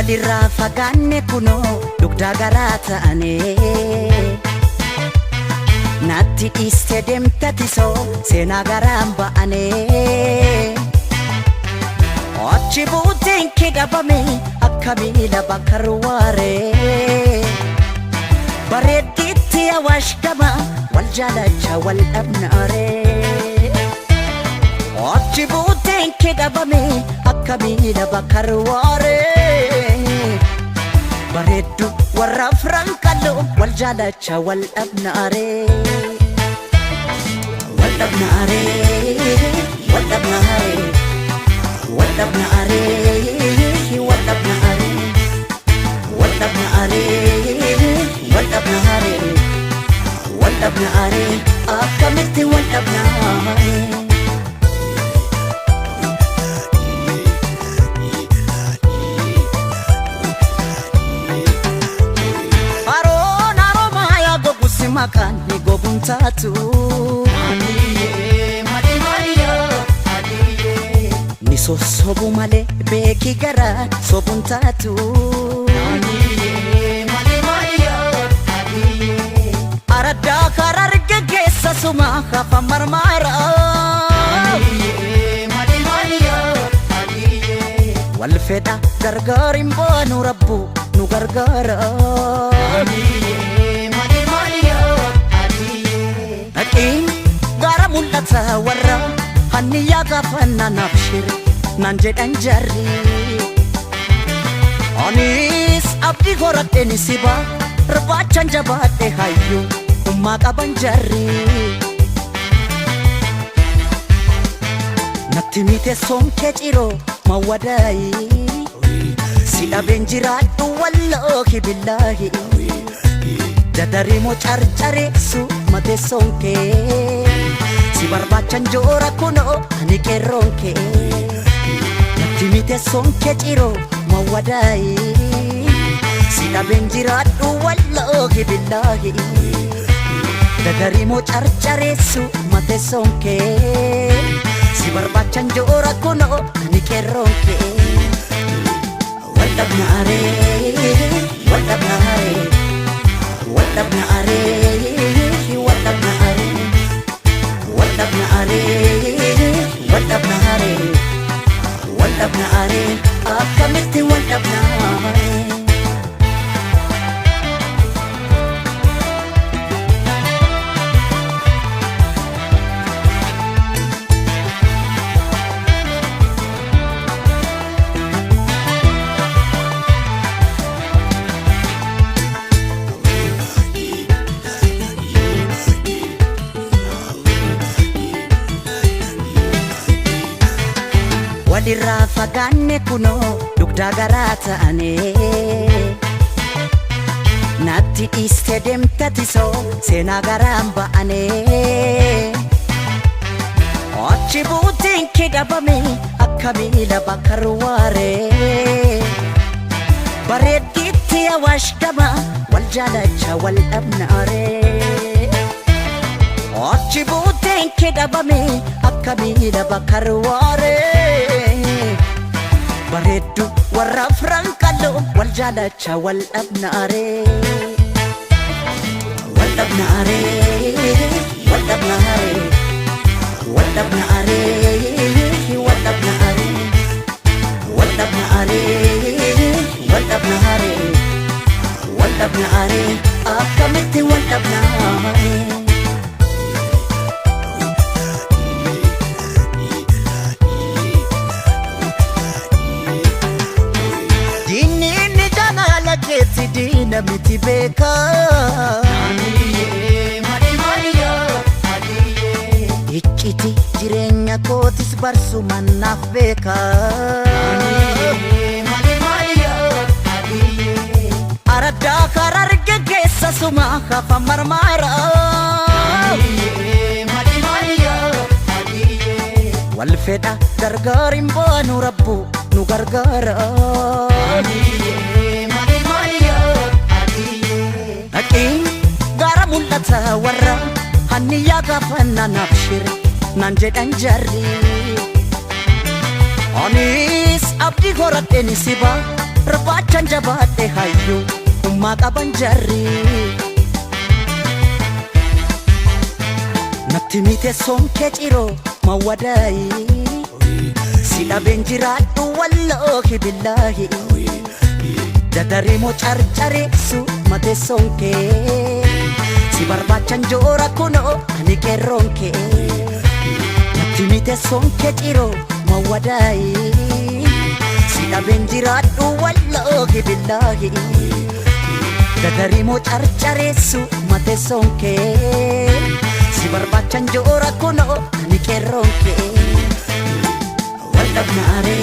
walirraa fagaanne kunoo dugdaa garaa ta'ane natti dhiiste deemtatisoo seenaa garaan ba'ane achi buuteen kee dhabame akka miila bakkarwaare bareeddiitti awaash gama wal jaalacha wal dhabnaare achi buuteen kee dhabame akka miila bakkarwaare bareeddu warra frankallo wal jaalacha wal dhabnaare wal dhabnaare wal dhabnaare wal dhabnaare wal dhabnaare wal dhabnaare wal dhabnaare wal dhabnaare akkamitti wal dhabnaare makani gobuntatu adiye mali maliyo adiye niso sobu male beki gara sobuntatu adiye mali maliyo adiye arada kararge gesa suma khafa marmara adiye mali maliyo adiye wal feda gargarim bonu rabbu nu gargara adiye gara mul'ata warra hanniyaa gaafanna nabshir nan jedhan jarri anis abdii horadheen siba irbaachan jabaadhe hayyu ummaa qaban jarri natti mite sonkee ciroo mawwadaayi si dhabeen jiraadhu wallaahi billaahi Dadarimo carcareessu mate sonke si barbachan joora kuno ani kerronke natti mite sonke ciro mawwadai si dhaben jiraadhu wallaahi billaahi Dadarimo carcareessu mate sonke si barbachan joora kuno ani kerronke wal dhabnaare wal dhabnaare wal dhabnaare wal dhabnaare wal dhabnaare wal dhabnaare wal dhabnaare akkamitti wal dhabnaare walirraa fagaanne kunoo dugdaa garaa ta'ane natti dhiiste deemtatisoo seenaa garaan ba'ane achi buuteen kee dhabame akka miila bakkarwaare bareeddiitti awaash gama wal jaalacha wal dhabnaare achi buuteen kee dhabame akka miila bakkarwaare bareeddu warra frankallo wal jaalacha wal dhabnaare wal dhabnaare wal dhabnaare wal dhabnaare wal dhabnaare wal dhabnaare wal dhabnaare wal dhabnaare akkamitti wal dhabnaare Keti dina miti beka adiye mali maliyo adiye ikkiti jireenya kootis barsu mannaaf beka adiye mali maliyo adiye arada kararge geessa suma khafa marmara adiye mali maliyo adiye wal feda gargarim bonu rabbu nu gargara adiye gara mul'ata warra hanniyaa gaafanna nabshir nan jedhan jarri anis abdii horadheen siba Rabachan jabaate hayyu umma qaban jarri Natti mite sonke ciro mawadai Sida benjiraadhu wallahi billahi Dadari mo charchare su mate sonke Si barbachan jora kuno ani kerronke Natti mite sonke ciro mawadai Sida benjiraadhu wallahi billahi Dadari mo charchare su mate sonke Si barbachan jora kuno ani kerronke Waldabnaare